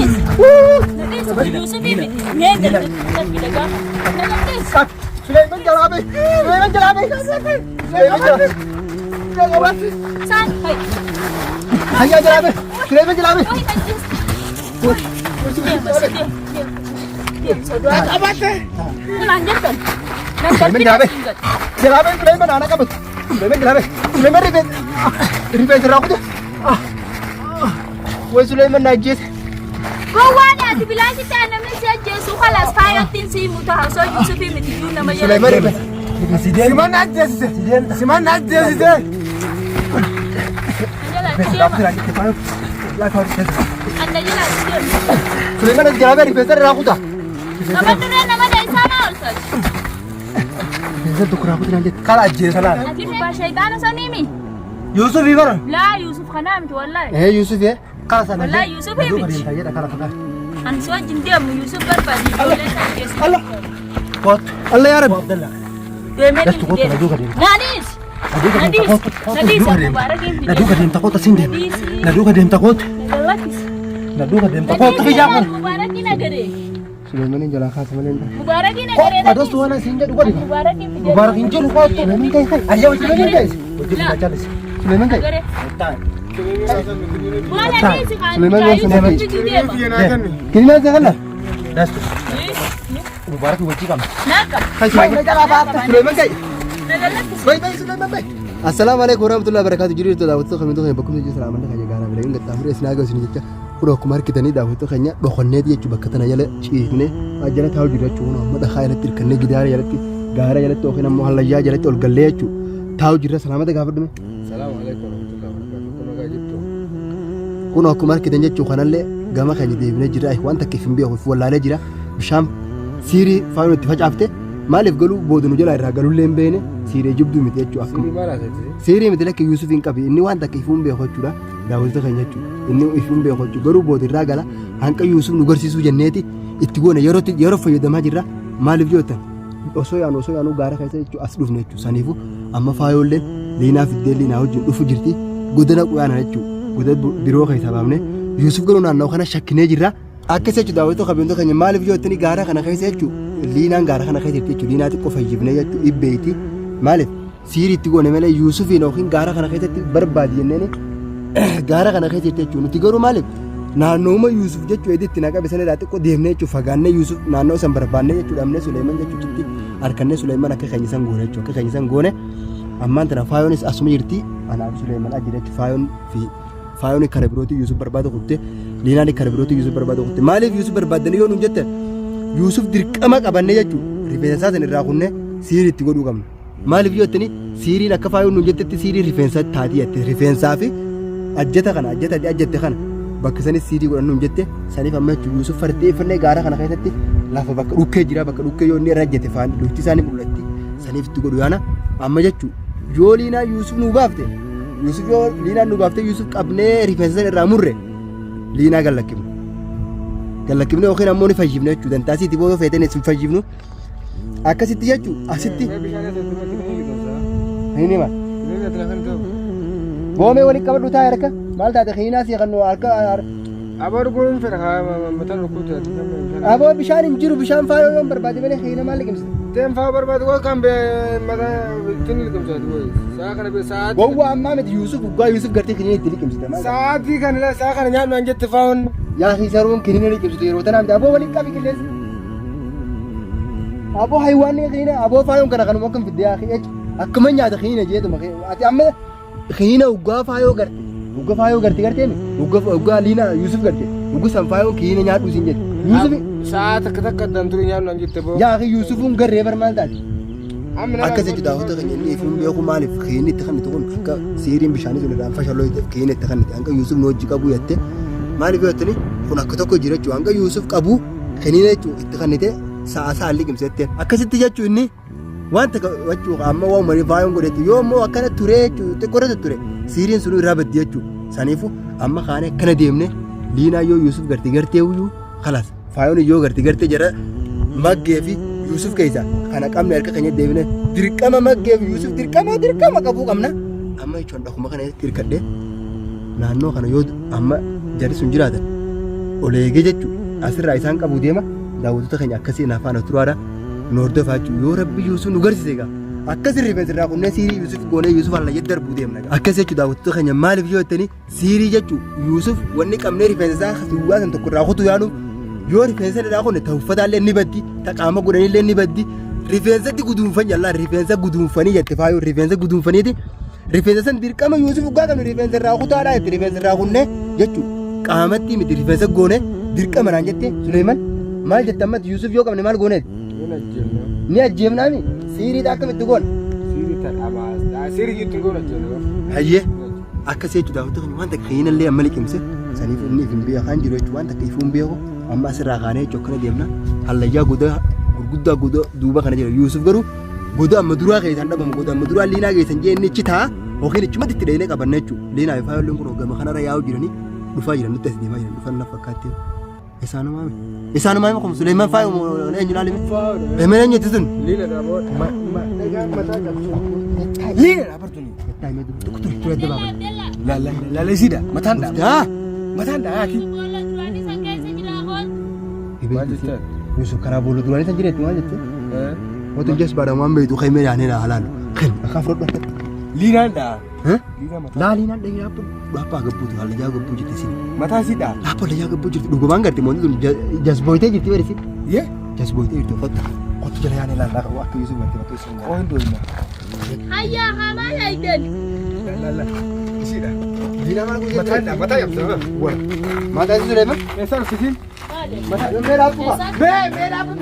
يوسف نادر سليمان جلابي سليمان جلابي سان هيا جلابي سليمان جلابي سليمان جلابي جلابي سليمان أنا قبض سليمان جلابي سليمان ريبيت الراقدة وسليمان نجيت هو أنا تبلاش أنا من سجل خلاص فايرتين سي متحصل يوسف متجونا ما سليمان ريبيت سليمان نجيت سليمان نجيت سليمان الجلابي ريبيت الراقدة nama dah sama Ustaz. Bisa tukar aku dengan dia. Kalau aja salah. Nanti bukan syaitan asal Mimi. Yusuf ibar. Lah Yusuf khanam tu wallahi. Yusuf ya. Kalau sana. Wallahi Yusuf ya. Dua kali saja dah kalau pakai. Ansu jindia mu Yusuf berbadi. Allah. Kot. Allah ya Rabbi. Abdullah. Dah tukar lagi kali. Nadis. Nadis. Nadis. Mubarakin. Nadu kadem takut asinde. Nadu kadem takut. Nadu kadem takut terkejar. Mubarakin agare. Sulaiman yang jalan khas mana? Mubarakin agare. Ada suara sinja dua di. Mubarakin. Mubarakin je lupa tu. Sulaiman kai. Ayo Sulaiman kai. Wajib baca deh. Sulaiman kai. Sulaiman yang Sulaiman. Kini mana jalan? Das tu. Mubarak wajib kam. Nakam. Hai Sulaiman jalan apa? Sulaiman kai. Baik baik Sulaiman baik. Assalamualaikum warahmatullahi wabarakatuh. Jadi itu dapat tu kami tu yang bakum tu selamat dah kerja gara. Bila ingat tamri esnaga sini je. Kuda kumar kita ni dapat tu kayaknya dokonnya dia cuba kata nanya le cih ni. Ajaran tahu juga cuma. Mada kaya nanti kerana gidar ya nanti gara ya nanti okena mohalla ya jadi tol galle cu. Tahu juga selamat dah kabar demi. Assalamualaikum warahmatullahi wabarakatuh. Kuno gaji tu. Kuda kumar kita ni cuci kanan le gama kaya jadi ni jira. Ikhwan tak kifin biar kufu wala le jira. Bisham siri fayu nanti faj afte. Malif galu bodoh nujala irra galu lembene siri jubdu miti cu aku. Siri mana sahaja? Siri miti lek Yusuf in kabi. Ini wan tak kifun biar kucu dah. Dawul tu kaya cu. Ini kifun biar kucu. Galu bodoh irra gala. Angka Yusuf nugar sisu janneti. Itu guna yaro fayu damah jira. Malif jota. Osoyanu gara kaya cu asduf ne cu. Sanifu amma fayu len. Lina fidel lina hujun ufu jirti. Gudana kuya na cu. Gudad biro kaya sabamne. Yusuf galu na naukana shakine jira. Akka sechu dawul tu kabi untuk kaya malif jota ni gara kana kaya sechu. Liinaan gaara kana keessatti jechuudha liinaatti qofa jibnee jechuudha dhibbeeti maaliif siiriitti goone malee Yuusufiin yookiin gaara kana keessatti barbaadi jenneen gaara kana keessatti jechuudha nuti garuu maaliif naannooma Yuusuf jechuudha itti naqabe sana irraa xiqqoo deemnee jechuudha fagaannee Yuusuf naannoo san barbaannee jechuudha amnee Suleyman jechuudha harkannee Suleyman akka keenya san goone jechuudha akka keenya san goone ammaan tana faayoonis asuma jirti anaaf Suleyman ajjira jechuudha faayoon kara birooti Yuusuf barbaada kutte liinaan kara birooti Yuusuf barbaada kutte maaliif Yuusuf barbaadanii yoo nuun jette Yusuf dirqama qabanne jechuudha rifeensa san irraa kunne siirii itti godhuu qabna maaliif jettani siiriin akka faayuu nu jettetti siirii rifeensa taati jette rifeensaa fi ajjata kana bakka sanis siirii godhannu nu jette saniif amma jechuudha Yusuf fardeeffannee gaara kana keessatti lafa bakka dhukkee jira bakka dhukkee yoo inni irra ajjate faan lukti isaanii mul'atti saniif itti godhu yaana amma jechuudha yoo liinaa Yusuf nu baafte Yusuf qabnee rifeensa san irraa murre liinaa gallakkifna. Galakimne yookiin ammoo ni fayyifne jechuudha. Dantaasiitti boo feetee ni fayyifnu akkasitti jechuudha. Asitti hin hima. Boomee waliin qabadhu taa'e harka maal taate hiinaa si kan harka. Aboo dhuguun fedha mataan rukkuutu. Aboo bishaan hin jiru bishaan faayoo yoo barbaade malee hiina maal liqimsite. Teen faa barbaade waa kan mataa ittiin liqimsaatu wayi. Saa kana bee sa'aatii. Gowwaa ammaa miti Yuusuf guggaa Yuusuf gartee kiniin itti liqimsite. Sa'aatii kana saa kana nyaannu an jette faa'oon. Yaa hiisaruun kiniin liqimsite yeroo tanaa miti aboo waliin qabi qilleessa. Aboo hayiwaanni kiniina aboo faayoon kana kanuma akkam fidee yaa akkuma nyaata kiniina jeetuma ati amma kiniina uggaa faayoo garte. Ugga faayoo gartee mi ugga liina Yusuf garte ugga san faayoo kiniina nyaadhu sin jette Yusuf sa'a takka damturi nyaannu an jette boo yaa Yusufuun garree barmaan taate akka jechu daawwata kan inni ifuun beeku maaliif kiniinni itti kan kun akka siiriin bishaanii sun irraan fashalloo kiniinni itti kan hanga Yusuf nu hojii qabu jette maaliif jettani kun akka tokko jira jechuudha hanga Yusuf qabu kiniina jechuudha itti kan hite sa'a liqimsette akkasitti jechuudha inni wanta jechuudha amma waan marii faayoon godhetti yoo immoo akkana ture jechuudha xiqqoorratti ture siiriin sun irraa baddi jechuudha saniifu amma kaanee kana deemne liinaa yoo Yusuf gartee uyyuu khalaas faayoon yoo gartee jara maggee fi Yusuf keessa kana qabne harka keenya deemne dirqama maggee fi Yusuf dirqama qabuu qabna amma jechuudha dhaquma kana hirkadhee naannoo kana yoo amma jarri sun jiraatan oleegee jechuudha asirraa isaan qabu deema daawwattoota keenya akkasii naafaan turaadha nu hordofaa jechuudha yoo rabbi Yuusuf nu garsiise egaa akkasii rifeensa irraa kunneen siirii Yuusuf goonee Yuusuf hallayyee darbuu deemna akkasii jechuudha daawwattoota keenya maaliif yoo jettanii siirii jechuudha Yuusuf wanni qabnee rifeensa isaa suuwwaa san tokko irraa kutu yaanuuf yoo rifeensa irraa kunne ta'u uffataallee ni baddi taqaama godhanillee ni baddi rifeensatti guduunfan jallaa rifeensa guduunfanii jette faayoo rifeensa guduunfaniiti rifeensa san dirqama Yuusuf ugaa qabne rifeensa irraa kutaadhaa jetti rifeensa irraa kunne jechuudha qaamatti miti rifeensa goone dirqama naan jette Suleeman maal jette ammatti Yuusuf yoo qabne maal gooneeti ni ajjeemnaami siiriidha akkamitti goona siirii ittiin goona jenna hayyee akkasii jechuudha daawwattoota keenya waan takka hiinallee amma liqimse saniif inni ifin biyya kaan jiru jechuudha waan takka ifuun beeku amma asirraa kaanee jechuudha akkana deemna hallayyaa gurguddaa goda duuba kana jira Yuusuf garuu goda amma duraa keessan dhabamu goda amma duraa liinaa keessan jee inni ichi taa yookiin ichumatti itti dheeyinee qabanna jechuudha liinaa fi faayolleen kun hoggama kanarra yaa'u jiranii dhufaa jiran nutti as deemaa jiran dhufan na fakkaattee isaanumaami kun Suleeman faayu eenyu laalime eenyu eenyutti sun liina dhaaboo mataa qabsu liina dhaabartuni tokko ture adda baafadha laalesiidha mataan dhaa mataan dhaa haaki Yuusuf karaa boolla duraanii san jireetti maal jettee Watu jas barang ambil itu kami dah ni dah halal. Kan, akan fraud banget. Lina dah. Hah? Lina mata. Lah Lina dah apa? Bapa gebu tu, hal jaga gebu jadi sini. Mata sih dah. Apa dah jaga gebu jadi? Duga banggar ti mon tu jas boy tu jadi sini. Ye? Jas boy tu kota. Kota jalan ni lah. Waktu Yusuf nanti waktu Yusuf. Oh itu ina. Ayah, kamu lagi. Lah. Isi dah. Lina mana aku Mata dah, mata yang sana. Buat. Mata itu sudah mana? Esar sih. Mata merah apa? Merah apa?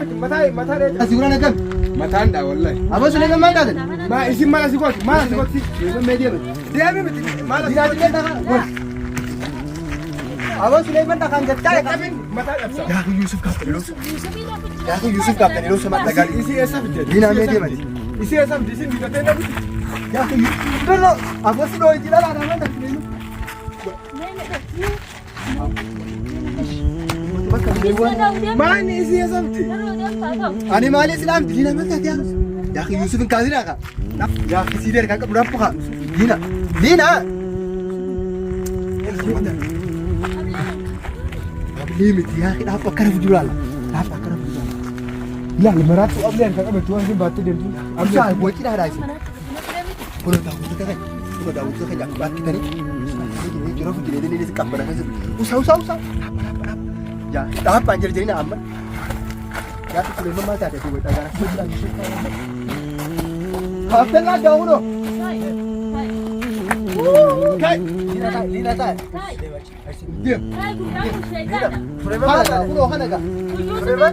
Mata dia. Asiguran akan. Mata dah wallahi. Apa sudah mana dah? Ma isi mana sih kau? Mana sih kau sih? Yusuf media tu. Dia ni mesti. Mana Lina dia dah. Apa sudah mana dah kan Tapi mata dah. Ya aku Yusuf kata dulu. Yusuf ini apa? Ya aku Yusuf kata dulu sama tak Isi esar dia. Lina media mana? Isi esar di sini kita tenda. Ya aku Yusuf dulu. Apa sudah itu dah ada mana dah? Mana isi esar dia? Ani mali Islam Lina mana dia? Ya aku Yusuf kan kali nak. Ya aku sihir kan berapa kah? Lina. Lina. Limit ya kita apa kerja jual? Apa kerja jual? Ya 500 ablian kakak betul sih batu dia tu. Absa buat kita ada sih. Kalau tahu kita kan, kalau tahu kita kan jago batu tadi. Ini jorok jadi ini kapan kan? Usah. Ya, dah panjang jadi nak aman. Ya tu Suleman mata ada tu buat agar. Apa nak jauh tu? Kai, Lina tak. Diam. Suleman mana? Ulo kan agak. Suleman.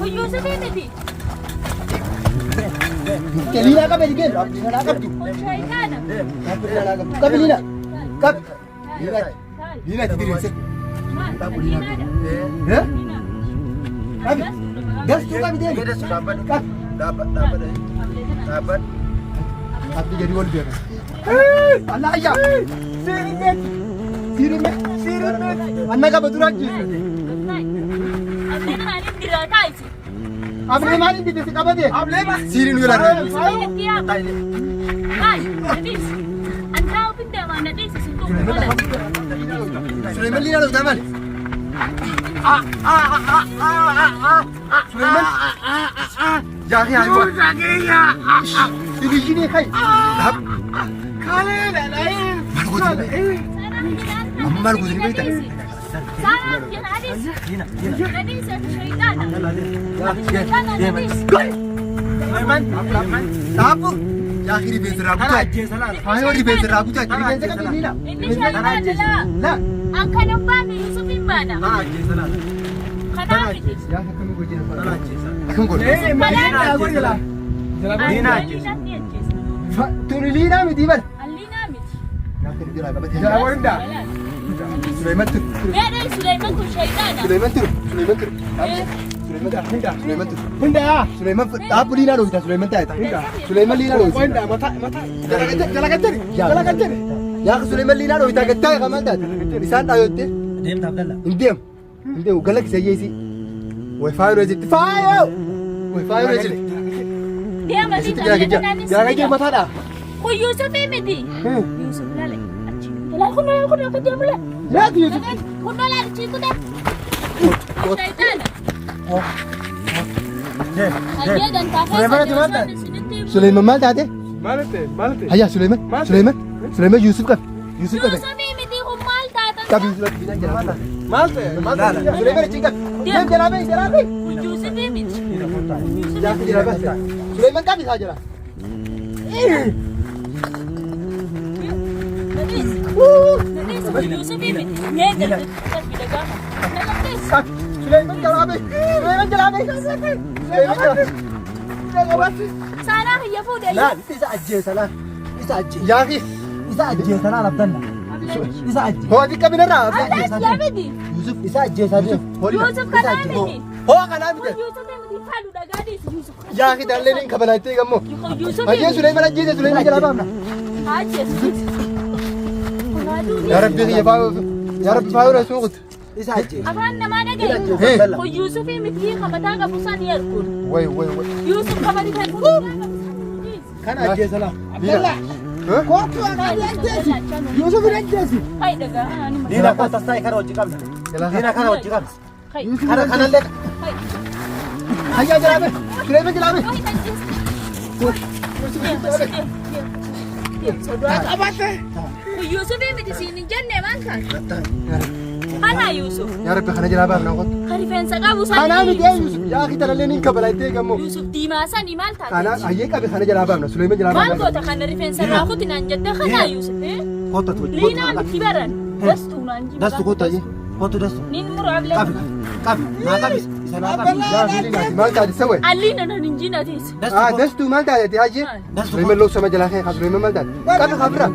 Yusuf ini di. Lina kau beri game. Lina nak kau tu. Kau beri Lina. Kau. Lina jadi risik. Hah? Kau. Gas tu kau beri. Kita sudah dapat. Tapi jadi wal biar. Allah ayah. Sirimet. Anak kau betul lagi. Apa ni mana di sini apa dia? Siri ni lah. Suleman Lina tu zaman. Suleman. Jangan ayo. Ini sini kai. Dah. Kali dah lain. Amal gua sini kita. Tahu? Ya akhirnya bensin ragu tu. Ayo di bensin ragu tu. Di bensin kan ini lah. Lah. Angkat nampak ni Yusuf ini mana? Kenapa itu? Ya aku mau jadi apa? Aku mau. Tu Lina mesti ber. Alina miti. Ya aku dia apa? Jalan dah. Suleman tu. Beda Sulaiman tu syaitan. Suleman tu. Suleman tu. Benda. Suleman tak boleh Lina tu. Suleman tak. Suleman Lina tu. Benda mata. Jalan kecil. Ya aku Suleman Lina tu. Kita kata kamu tak. Di sana tahu tu. Diam tak betul lah. Diam. Galak saya isi. Wifi rezit. Wifi rezit. Dia masih Jangan kerja mata dah. Oh Yusuf ini miti. Yusuf lale. Aku nak dia mula. Yaati Yusuf. Kunoo laal chiikute. Shayitaana. Ayyadan taafee. Sulaiman maal taate? Maalite? Hayya Sulaiman Yusuf qabe. Yusuf qabe. Yuusufii miti kun maal taatan? Qabi bidan jalaata. Maalite? Sulaiman cin qabe. Deem jalaabe. Kun Yuusufii miti. Yaati jalaabe. Sulaiman qabi isaa jala. Nadis kun Yuusufii miti. Nyeega sabbi dhagaa. Nadis. Sulaiman jalaabe. Saanaa kiyya fuudhee. لا إذا أجيت لا إذا أجيت Yaati. إذا أجيت لا لبدنا إذا أجيت Hooti qabinarraa. Ablees yaa miti. Yusuf. إذا أجيت هذا Yuusuf kanaa miti. Hoo kanaa miti. Yuusufii miti faalu dhagaadhiis Yuusuf. Yaaki dallee niin kabalattee gammoo. Yuusufii Ajjee miti. Sulaiman ajjeese Sulaiman jalaa baafna. Ajjees miti. Yaa Rabbi kiyya faayuu na suuqut. إذا أجيت Afaan namaa dhagaye. Kun Yuusufii miti kamataa qabu san yarkuun. Way. Yuusuf kamari kan fuudhaa qabu. كان أجيت لا Abdallah. كوتو أنا أجيت يوسف أجيت Hai dhagaa ani دينا كنت استاي كان وجهك دينا كان وجهك Hai. Kana lek. Hai. Hayya jalaabe. Sulaiman jalaabe. Hai ajjees. Sodaa qabate. Kun Yuusufii miti siin hin jenne maal taate? Kana Yuusuf. Yaa Rabbi kana jalaa baafna qotu. Kan rifeensa qabu san. Kana miti Yusuf. Yaaki dallee niin kabalattee gammoo. Yuusuf diimaa sanii maal taate? Kana hayyee qabe kana jalaa baafna Sulaiman jalaa Maal baafna. goota kana rifeensa irraa kuti naan jette kana Yuusuf. كوتو Liinaa miti baran. Dastuu naan jiba. دستو كوتو أجي كوتو دستو Niin muraa bilee. قبل قبل ما قبل سنة قبل Yaaki liinaati maal taate sawwe. Alliina nan hin jinatis. Dastuu maal taate hayyee. دستو Sulaiman loo sama jalaa kee Sulaiman maal taate. Qabe kabira.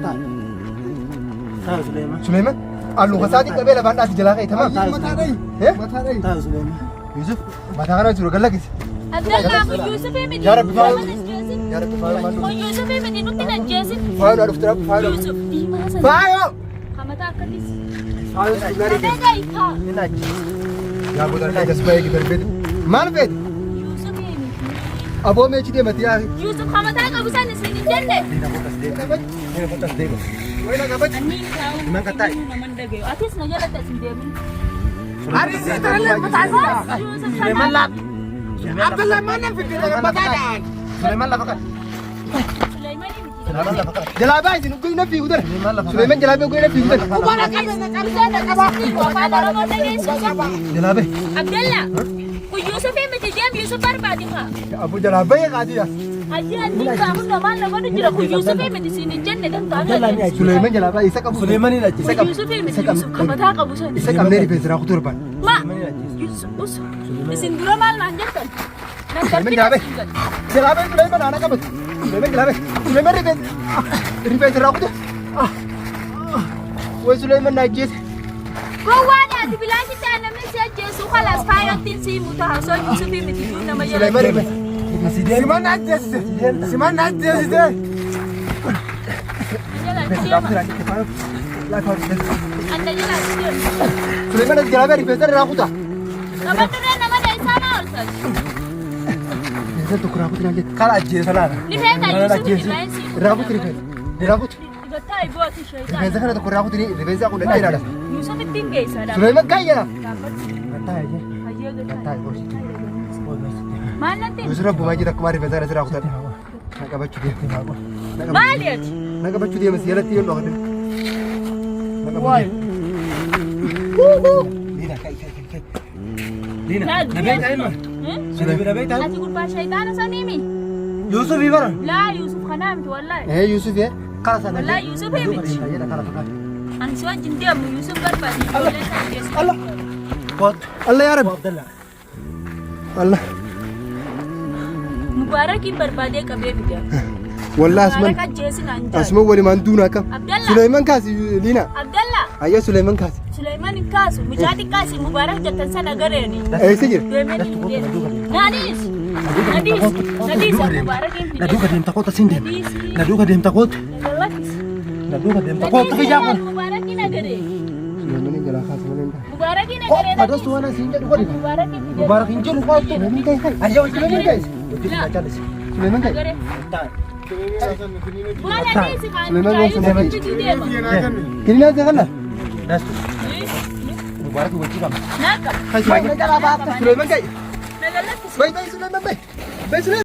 تاو سليمان Sulaiman allu kasaati qabee lafaan dhaati jalaa kee tamam. تاو سليمان Yusuf mataa kana jiru gallakis. Abdallah kun Yuusufii miti. Yaa Rabbi faayuu. Ajjeesin. Yaa Rabbi faayuu maal Kun Yuusufii miti nutti hin ajjeesin. faayuu dhufte rabbi faayuu. Yuusuf diimaa sana. Faayuu. Kamataa akkatis. Faayuu Sulaiman. Dhaga'i kaa. من أجيت Yaa boodaan dhagas baay'ee gidarbeet. Maal feeti? Yuusufii miti. Aboo meechi deemati yaa. Yusuf kamataa qabu san isin hin jenne. دينا كنت أصدقه Wayna qabach. Anniin taa'u. Iman kataa'i. Naman dhagayu. Atis na jalatti asin deemin. Ani si tarallee mataasa. Yusuf سليمان لا Abdallah mana fikir dengan mataadaan. سليمان لا فقط Sulaimani miti. سليمان لا فقط Jalabaa isin ugguu na fiigu dara. سليمان لا فقط Sulaiman jalabee ugguu na fiigu dara. Bishaan dhaqabaa. Afaan Oromoo dhageessu. Jalabee. Abdallah. Kun Yusufii miti deem Yusuf barbaade kaa. Abu jalabee qaadiya. Ajji anniin taa'u namaan namatu jira. Kun Yusufii miti isin hin jenne dantaa'u. Sulaiman jalabaa isa qabu. سليمان لا أجيت Kun Yusufii miti Yusuf kamataa qabu san. Isa qabnee rifeensa raa kutuu barbaad. Ma. Yusuf. Isin dura maal naan jettan? Nan Sulaiman darbina jalabee. isin gad. Jalabee Sulaiman ana qabatu. Sulaiman jalabee. Sulaiman rifeensa raa kutuu. Way Sulaiman na ajjeese. Gowwaadha ati bilaashitti aannan si ajjeesu kalaas faayottiin sii muta haasoo Yusufii miti iyyuu nama Sulaiman jala. rifeensa. Siman na ajjeesise. Siman na ajjeesise. Anda jala deema. Sulaiman jalabee rifeensa raa kutaa. Qabaduree nama dheessaanaa olsan. Rifeensa tokko raa kutuu naan كان أجيت لا Rifeensa Yusufii dhibeen sii muta. raa kutuu rifeensa. Raa kutuu. Gattaa ibboo ati shaytaan. Rifeensa kana tokko raa kutuu rifeensa kun dheeraadha. Yusufittiin geessadha. Sulaiman kan jedha. Hayyee gataa. Maal natti? Yusuf rabbumaa jira akkuma rifeensa kana siraa kutaa. Na qabachuu deema. Maali ati? Na qabachuu deema si jalatti yoo dhoofate. Waay. دينا كاي Laal دينا نبيت أيمن dura. نبيت Ati gurbaa shaytaana saniimi? يوسف يبرم Laa Yusuf kanaa miti wallaahi. Yusuf yee. كان سنة Wallaahi Yusuf miti. Ani si wajjin deemu Yusuf barbaade. Ijoollee isaa geessu. قط Allah yaa rabbi. عبد الله Allah. Mubaarakiin barbaadee qabee fide. Wallah asman. Mubaaraka ajjeesinaan jira. Asman walumaan duuna akkam. Abdallah. Sulaiman kaasi Liina. Abdallah. Ayya Sulaiman kaasi. Sulaiman hin kaasu. Mucaa xiqqaasi Mubaarak jettan sana gareeni. Eessa jira? Deemee hin deemu. Nadiis. Nadiis Mubaarakiin fide. ندوك ديم تقوت سندم ندوك ديم تقوت Nagalakkis. ندوك ديم تقوت في جاكم Mubaarakiin agaree. Sulaiman hin galaa kaasi malee. Mubaarakiin agaree. هذا سوانا سنجد قولي Mubaarakiin fide. مبارك إنجيل قوت Sulaiman kaasi kaasi. أيوة Sulaiman guys Sulaiman kaasi. Agaree. Bu'aa nadiisi kaan Sulaiman mucaa Sulaiman. Yusuf deema. Kini naa zakala. ناس مبارك وجهك ناقم خلاص ما نقرا بابا سليمان جاي نقلت باي باي سليمان باي باي سليمان